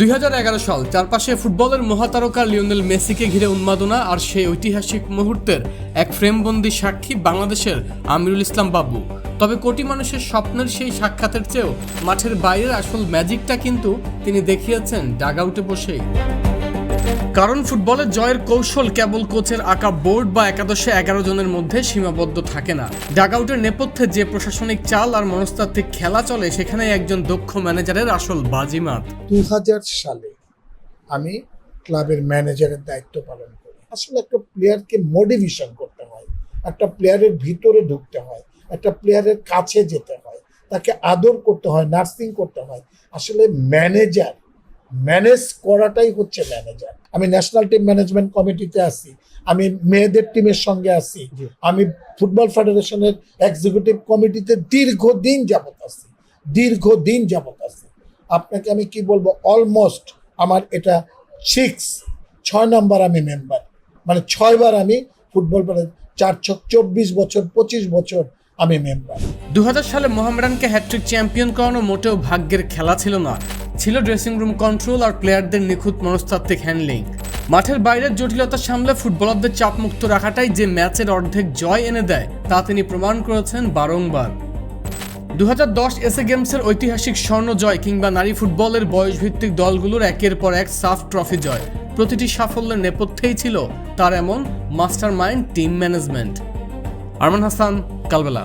2011 সাল, চারপাশে ফুটবলের মহাতারকা লিওনেল মেসিকে ঘিরে উন্মাদনা, আর সেই ঐতিহাসিক মুহূর্তের এক ফ্রেমবন্দি সাক্ষী বাংলাদেশের আমিরুল ইসলাম বাবু। তবে কোটি মানুষের স্বপ্নের সেই সাক্ষাতের চেয়েও মাঠের বাইরের আসল ম্যাজিকটা কিন্তু তিনি দেখিয়েছেন ডাগআউটে বসেই। কারণ ফুটবলের জয়ের কৌশল কেবল কোচের আঁকা বোর্ড বা একাদশে 11 জনের মধ্যে সীমাবদ্ধ থাকে না। ডাগআউটের নেপথ্যে যে প্রশাসনিক চাল আর মনস্তাত্ত্বিক খেলা চলে, সেখানে একজন দক্ষ ম্যানেজারের আসল বাজিমাত। 2000 সালে আমি ক্লাবের ম্যানেজারের দায়িত্ব পালন করি। আসলে একটা প্লেয়ারকে মোটিভেশন করতে হয়, একটা প্লেয়ারের ভিতরে ঢুকতে হয়, একটা প্লেয়ারের কাছে যেতে হয়, তাকে আদর করতে হয়, নার্সিং করতে হয়। আসলে ম্যানেজ করাটাই হচ্ছে ম্যানেজার। আমি ন্যাশনাল টিম ম্যানেজমেন্ট কমিটিতে আছি, আমি মেয়েদের টিমের সঙ্গে আছি, আমি ফুটবল ফেডারেশনের এক্সিকিউটিভ কমিটিতে দীর্ঘদিন যাবত আছি। আপনাকে আমি কি বলবো, অলমোস্ট আমার এটা 6 নাম্বার আমি মেম্বার, মানে 6 বার আমি ফুটবল 24 বছর 25 বছর আমি মেম্বার। 2000 সালে মোহামেডানকে হ্যাট্রিক চ্যাম্পিয়ন করানো মোটেও ভাগ্যের খেলা ছিল না, ছিল ড্রেসিং রুম কন্ট্রোল আর প্লেয়ারদের নিখুঁত মনস্তাত্ত্বিক হ্যান্ডলিং। মাঠের বাইরের জটিলতা সামলে ফুটবলারদের চাপমুক্ত রাখাটাই যে ম্যাচের অর্ধেক জয় এনে দেয়, তা তিনি প্রমাণ করেছেন বারংবার। 2010 এসএ গেমসের ঐতিহাসিক স্বর্ণ জয় কিংবা নারী ফুটবলের বয়সভিত্তিক দলগুলোর একের পর এক সাফ ট্রফি জয়, প্রতিটি সাফল্যের নেপথ্যেই ছিল তার এমন mastermind team management. Arman Hasan, কালবেলা।